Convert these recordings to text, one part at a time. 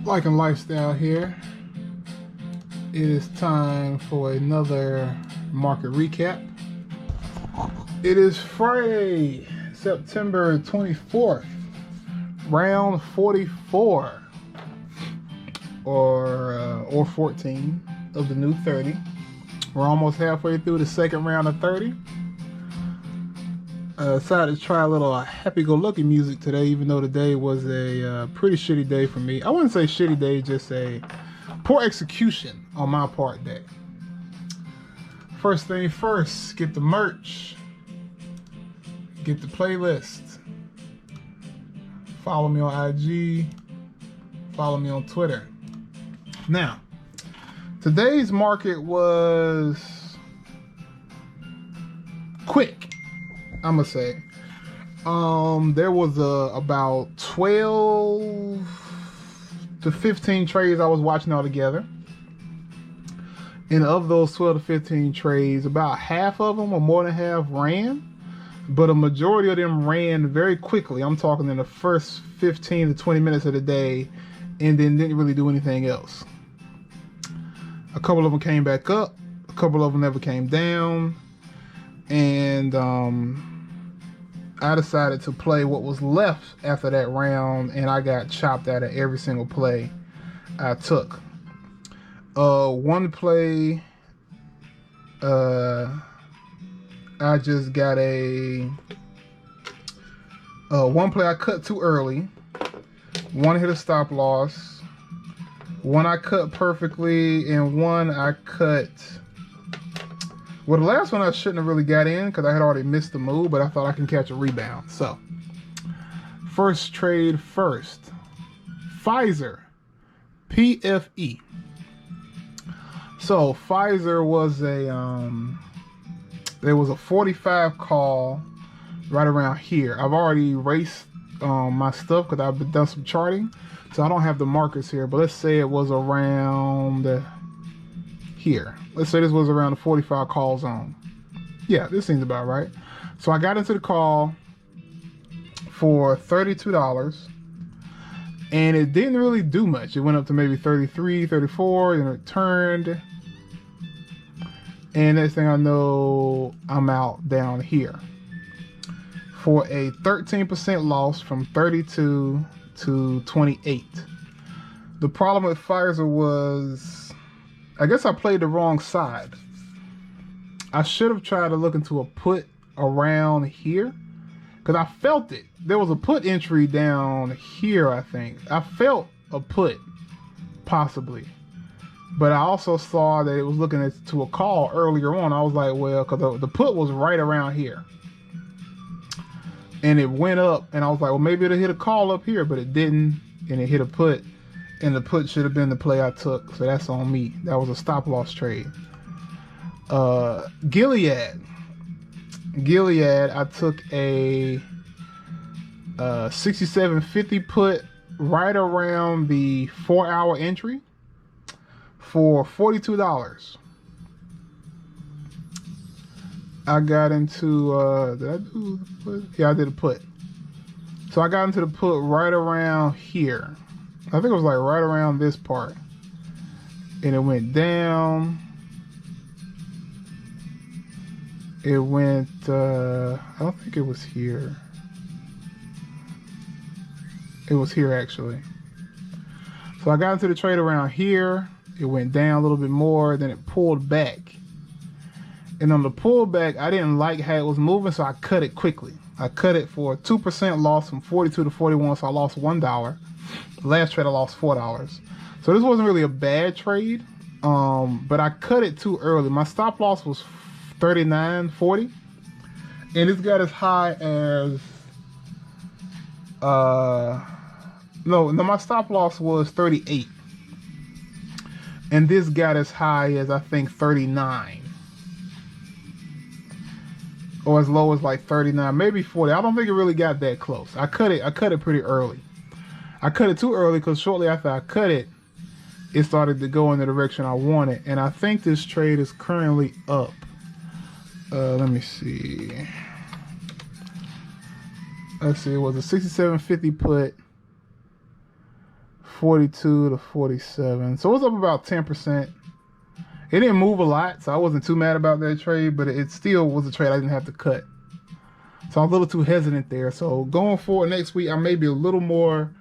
Life and Lifestyle here. It is time for another market recap. It is Friday, September 24th, round 44 or 14 of the new 30. We're almost halfway through the second round of 30. Decided to try a little happy-go-lucky music today, even though today was a pretty shitty day for me. I wouldn't say shitty day, just a poor execution on my part day. First thing first, get the merch, get the playlist, follow me on IG, follow me on Twitter. Now, today's market was quick, I'm gonna say. There was about 12 to 15 trades I was watching all together. And of those 12 to 15 trades, about half of them or more than half ran, but a majority of them ran very quickly. I'm talking in the first 15 to 20 minutes of the day, and then didn't really do anything else. A couple of them came back up, a couple of them never came down, and I decided to play what was left after that round, and I got chopped out of every single play I took. One play, I just got one play I cut too early, one hit a stop loss, one I cut perfectly, and one I cut. Well, the last one I shouldn't have really got in because I had already missed the move, but I thought I can catch a rebound. So, first trade first. Pfizer, PFE. So, Pfizer was there was a 45 call right around here. I've already erased my stuff because I've done some charting, so I don't have the markers here, but let's say it was around here. Let's say this was around the 45 call zone. Yeah, this seems about right. So I got into the call for $32, and it didn't really do much. It went up to maybe 33, 34, and it turned. And next thing I know, I'm out down here for a 13% loss from 32 to 28. The problem with Pfizer was, I guess I played the wrong side. I should have tried to look into a put around here, because I felt it. There was a put entry down here, I think. I felt a put, possibly. But I also saw that it was looking to a call earlier on. I was like, well, because the put was right around here. And it went up, and I was like, well, maybe it'll hit a call up here, but it didn't, and it hit a put. And the put should have been the play I took, so that's on me. That was a stop loss trade. Gilead, I took a 67.50 put right around the 4-hour entry for $42. I got into, did I do the put? Yeah, I did a put. So I got into the put right around here. I think it was like right around this part, and it went down. It went, I don't think it was here. It was here actually. So I got into the trade around here. It went down a little bit more, then it pulled back. And on the pullback, I didn't like how it was moving, so I cut it quickly. I cut it for a 2% loss from 42 to 41, so I lost $1. Last trade I lost $4. So this wasn't really a bad trade, but I cut it too early. My stop loss was 39.40, and it's got as high as no, my stop loss was 38, and this got as high as I think 39, or as low as like 39, maybe 40. I don't think it really got that close. I cut it pretty early. I cut it too early because shortly after I cut it, it started to go in the direction I wanted. And I think this trade is currently up. Let me see. Let's see, it was a 67.50 put 42 to 47. So it was up about 10%. It didn't move a lot, so I wasn't too mad about that trade, but it still was a trade I didn't have to cut. So I'm a little too hesitant there. So going forward next week, I may be a little more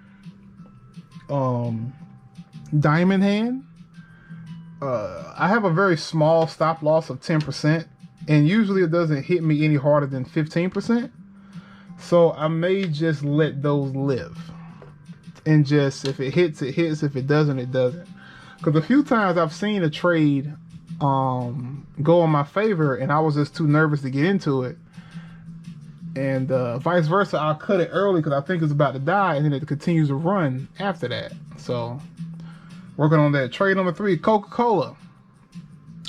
diamond hand. I have a very small stop loss of 10%, and usually it doesn't hit me any harder than 15%. So I may just let those live. And just, if it hits, it hits. If it doesn't, it doesn't. Because a few times I've seen a trade go in my favor, and I was just too nervous to get into it. And vice versa, I'll cut it early because I think it's about to die, and then it continues to run after that. So, working on that. Trade number 3, Coca-Cola.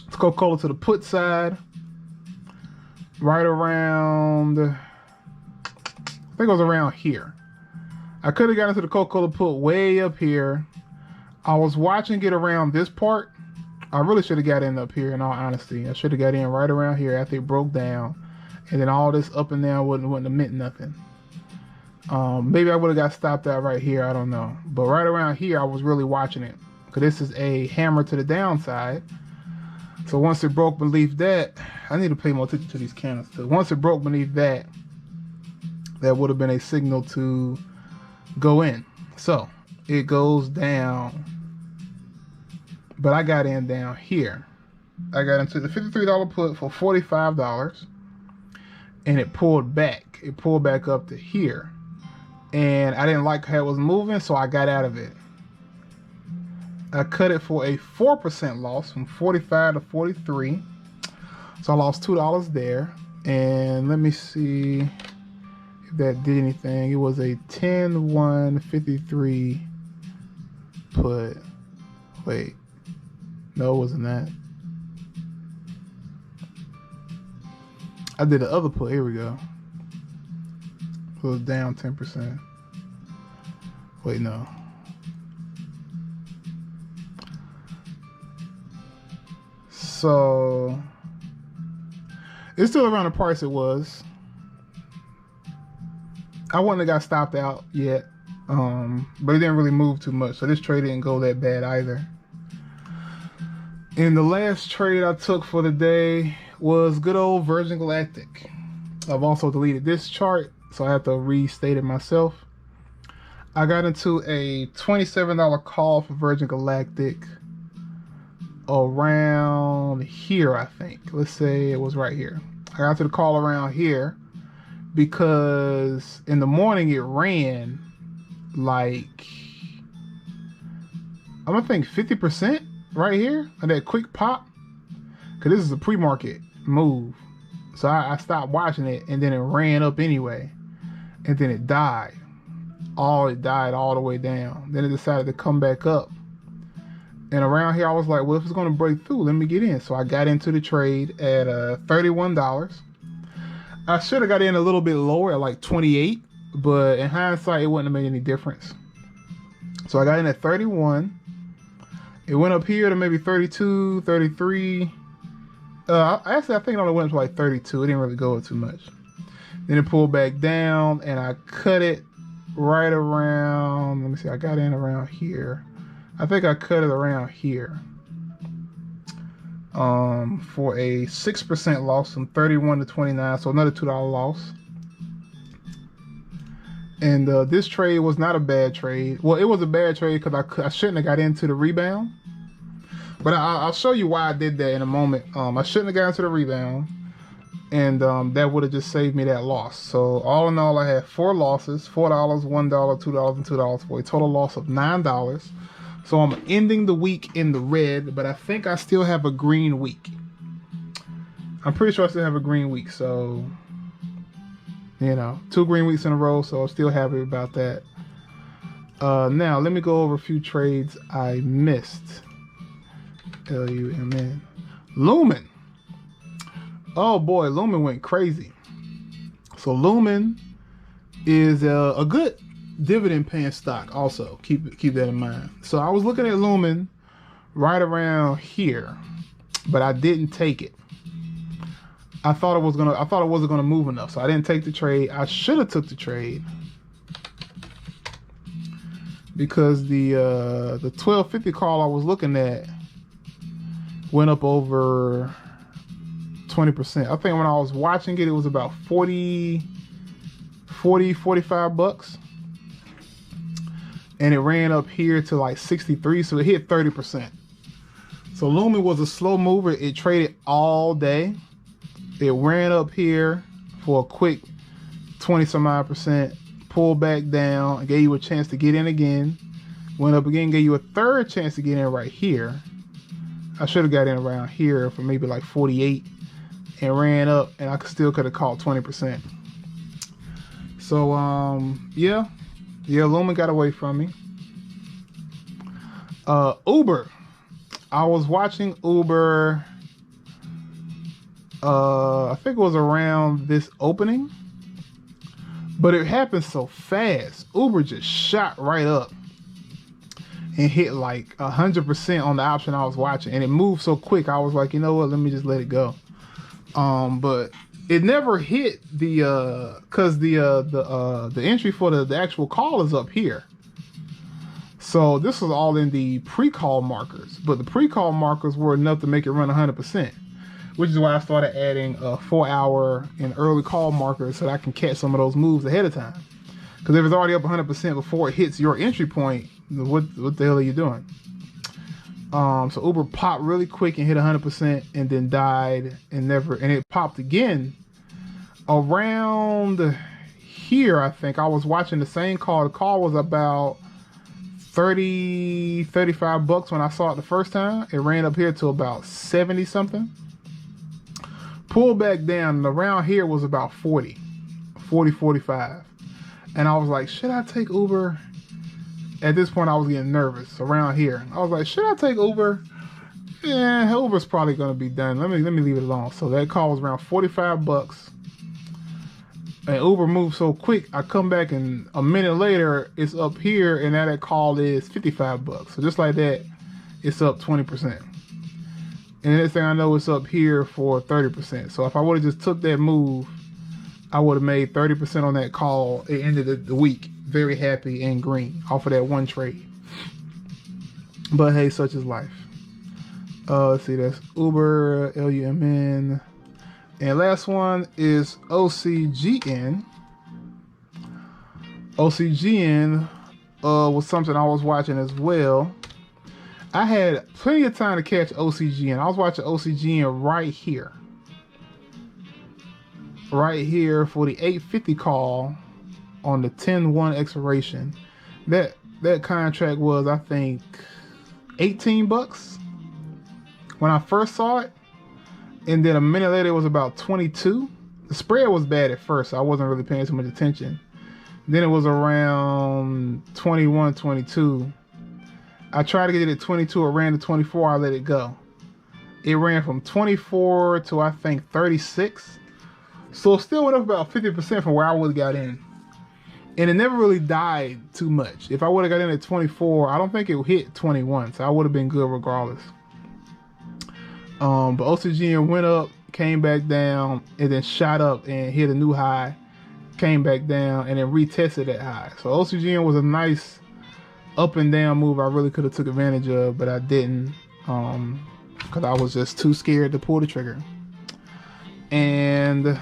It's Coca-Cola to the put side. Right around, I think it was around here. I could have gotten into the Coca-Cola put way up here. I was watching it around this part. I really should have got in up here, in all honesty. I should have got in right around here after it broke down. And then all this up and down wouldn't have meant nothing. Maybe I would have got stopped out right here. I don't know. But right around here, I was really watching it. Because this is a hammer to the downside. So once it broke beneath that, I need to pay more attention to these candles too. Once it broke beneath that, that would have been a signal to go in. So it goes down, but I got in down here. I got into the $53 put for $45, and it pulled back. It pulled back up to here, and I didn't like how it was moving, so I got out of it. I cut it for a 4% loss from 45 to 43, so I lost $2 there. And let me see if that did anything. It was a 10-1-53 put. Wait, no, it wasn't that. I did the other put. Here we go. It was down 10%. Wait, no. So it's still around the price it was. I wouldn't have got stopped out yet, but it didn't really move too much. So this trade didn't go that bad either. And the last trade I took for the day was good old Virgin Galactic. I've also deleted this chart, so I have to restate it myself. I got into a $27 call for Virgin Galactic around here, I think. Let's say it was right here. I got to the call around here because in the morning it ran like, I'm gonna think 50% right here of that quick pop, because this is a pre-market move. So I stopped watching it, and then it ran up anyway, and then it died. It died all the way down. Then it decided to come back up. And around here, I was like, well, if it's going to break through, let me get in. So I got into the trade at $31. I should have got in a little bit lower at like 28, but in hindsight, it wouldn't have made any difference. So I got in at 31. It went up here to maybe 32, 33. Actually, I think it only went to like 32. It didn't really go up too much. Then it pulled back down, and I cut it right around, let me see, I got in around here. I think I cut it around here for a 6% loss from 31 to 29, so another $2 loss. And this trade was not a bad trade. Well, it was a bad trade because I shouldn't have got into the rebound. But I'll show you why I did that in a moment. I shouldn't have got into the rebound, and that would have just saved me that loss. So all in all, I had 4 losses: $4, $1, $2, and $2 for a total loss of $9. So I'm ending the week in the red, but I think I still have a green week. I'm pretty sure I still have a green week. So, you know, 2 green weeks in a row. So I'm still happy about that. Now let me go over a few trades I missed. Lumen. Lumen. Oh boy, Lumen went crazy. So Lumen is a good dividend paying stock. Also, keep that in mind. So I was looking at Lumen right around here, but I didn't take it. I thought it wasn't gonna move enough, so I didn't take the trade. I should have took the trade because the 1250 call I was looking at went up over 20%. I think when I was watching it, it was about 45 bucks. And it ran up here to like 63, so it hit 30%. So Lumi was a slow mover. It traded all day. It ran up here for a quick 20-some odd percent, pulled back down, and gave you a chance to get in again. Went up again, gave you a third chance to get in right here. I should have got in around here for maybe like 48, and ran up, and I still could have caught 20%. So yeah, Lumi got away from me. Uber. I was watching Uber. I think it was around this opening, but it happened so fast. Uber just shot right up and hit like 100% on the option I was watching, and it moved so quick. I was like, you know what? Let me just let it go. But it never hit the cause the entry for the actual call is up here. So this was all in the pre-call markers, but the pre-call markers were enough to make it run 100%, which is why I started adding a 4-hour and early call markers so that I can catch some of those moves ahead of time. Because if it's already up 100% before it hits your entry point, what the hell are you doing? So Uber popped really quick and hit 100% and then died and it popped again around here. I think I was watching the same call. The call was about 35 bucks when I saw it the first time. It ran up here to about 70 something. Pulled back down, and around here was about 45. And I was like, should I take Uber? At this point, I was getting nervous around here. I was like, should I take Uber? Yeah, Uber's probably gonna be done. Let me leave it alone. So that call was around 45 bucks. And Uber moved so quick, I come back and a minute later, it's up here, and now that call is 55 bucks. So just like that, it's up 20%. And the next thing I know, it's up here for 30%. So if I would have just took that move, I would have made 30% on that call. It ended the week very happy and green off of that one trade. But hey, such is life. Let's see, that's Uber, LUMN. And last one is OCGN. OCGN was something I was watching as well. I had plenty of time to catch OCGN. I was watching OCGN right here. Right here for the 850 call on the 10-1 expiration. That contract was, I think, 18 bucks when I first saw it. And then a minute later, it was about 22. The spread was bad at first, so I wasn't really paying too much attention. Then it was around 21, 22. I tried to get it at 22. It ran to 24. I let it go. It ran from 24 to, I think, 36. So it still went up about 50% from where I would have got in. And it never really died too much. If I would have got in at 24, I don't think it hit 21. So I would have been good regardless. But OCGN went up, came back down, and then shot up and hit a new high, came back down, and then retested that high. So OCGN was a nice up and down move I really could have took advantage of, but I didn't, because I was just too scared to pull the trigger. And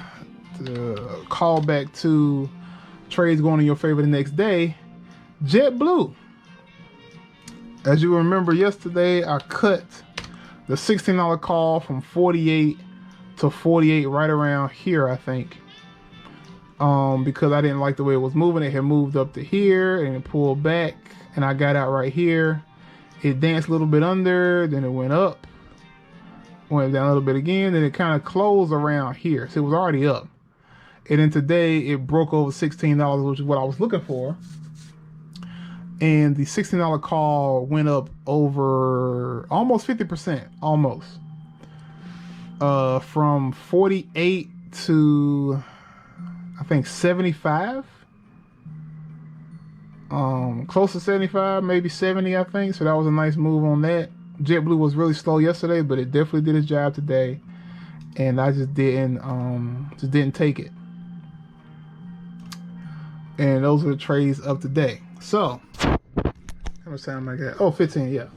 to call back to trades going in your favor the next day, Jetblue. As you remember yesterday, I cut the $16 call from 48 to 48 right around here, I think. Because I didn't like the way it was moving. It had moved up to here and it pulled back, and I got out right here. It danced a little bit under, then it went up, went down a little bit again, then it kind of closed around here. So it was already up. And then today it broke over $16, which is what I was looking for. And the $16 call went up over almost 50%, almost. From 48 to, I think, 75. Close to 75, maybe 70, I think. So that was a nice move on that. JetBlue was really slow yesterday, but it definitely did its job today. And I just didn't take it. And those are the trades of today. So much time I got? Oh, 15, yeah.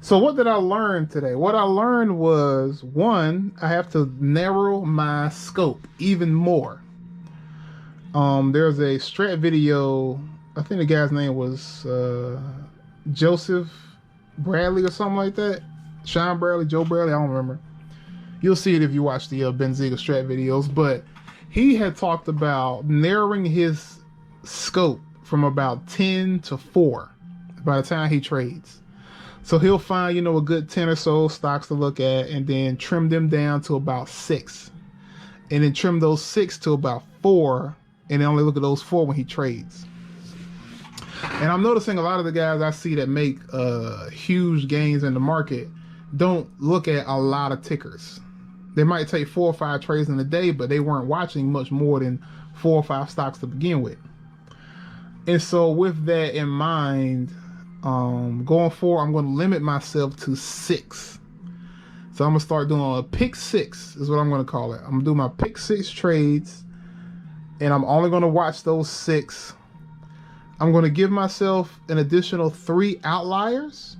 So what did I learn today? What I learned was, one, I have to narrow my scope even more. There's a strat video, I think the guy's name was Joseph Bradley or something like that. Sean Bradley, Joe Bradley, I don't remember. You'll see it if you watch the Ben Ziegler strat videos, but he had talked about narrowing his scope from about 10 to 4 by the time he trades. So he'll find, you know, a good 10 or so stocks to look at and then trim them down to about 6. And then trim those 6 to about 4 and then only look at those 4 when he trades. And I'm noticing a lot of the guys I see that make huge gains in the market don't look at a lot of tickers. They might take 4 or 5 trades in a day, but they weren't watching much more than 4 or 5 stocks to begin with. And so with that in mind, going forward, I'm going to limit myself to 6. So I'm going to start doing a pick 6 is what I'm going to call it. I'm going to do my pick 6 trades, and I'm only going to watch those 6. I'm going to give myself an additional 3 outliers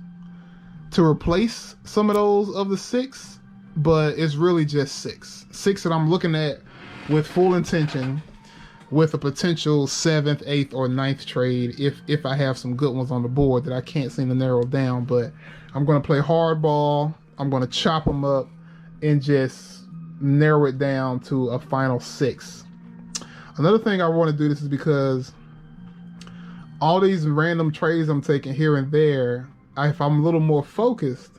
to replace some of those of the 6, but it's really just 6. 6 that I'm looking at with full intention, with a potential 7th, 8th, or 9th trade if I have some good ones on the board that I can't seem to narrow down. But I'm going to play hardball. I'm going to chop them up and just narrow it down to a final 6. Another thing I want to do this is because all these random trades I'm taking here and there, if I'm a little more focused,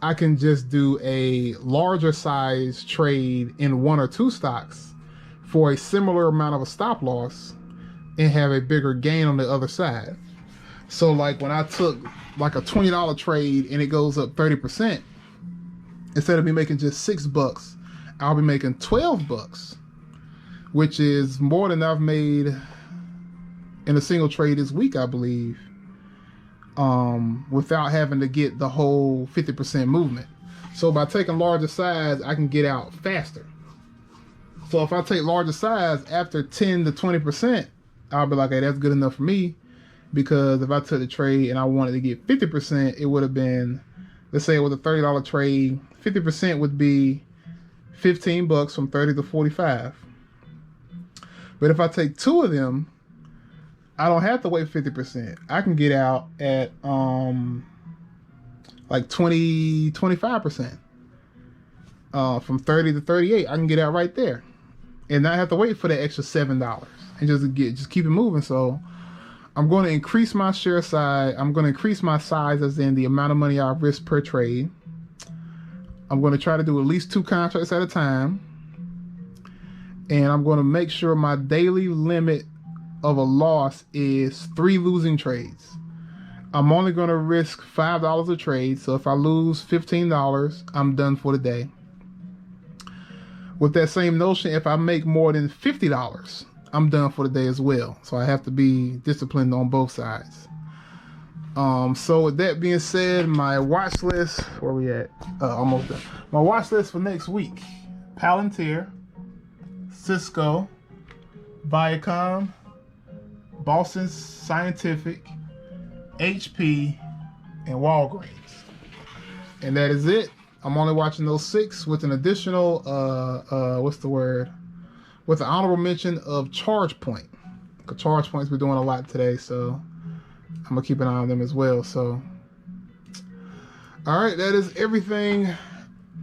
I can just do a larger size trade in 1 or 2 stocks for a similar amount of a stop loss and have a bigger gain on the other side. So like when I took like a $20 trade and it goes up 30%, instead of me making just $6, I'll be making $12, which is more than I've made in a single trade this week, I believe, without having to get the whole 50% movement. So by taking larger size, I can get out faster. So if I take larger size after 10 to 20%, I'll be like, hey, that's good enough for me. Because if I took the trade and I wanted to get 50%, it would have been, let's say it was a $30 trade, 50% would be $15 from 30 to 45. But if I take 2 of them, I don't have to wait 50%. I can get out at like 20, 25%. From 30 to 38, I can get out right there. And not have to wait for the extra $7 and just keep it moving. So I'm going to increase my share size. I'm going to increase my size as in the amount of money I risk per trade. I'm going to try to do at least 2 contracts at a time. And I'm going to make sure my daily limit of a loss is 3 losing trades. I'm only going to risk $5 a trade. So if I lose $15, I'm done for the day. With that same notion, if I make more than $50, I'm done for the day as well. So I have to be disciplined on both sides. So with that being said, my watch list, where we at? Almost done. My watch list for next week: Palantir, Cisco, Viacom, Boston Scientific, HP, and Walgreens. And that is it. I'm only watching those 6 with an additional, with an honorable mention of ChargePoint. Because ChargePoint's been doing a lot today, so I'm going to keep an eye on them as well. So, all right, that is everything.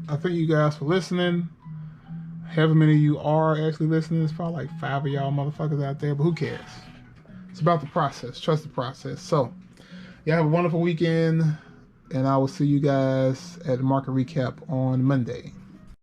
I thank you guys for listening. However many of you are actually listening, there's probably like 5 of y'all motherfuckers out there, but who cares? It's about the process. Trust the process. So, y'all have a wonderful weekend, and I will see you guys at the market recap on Monday.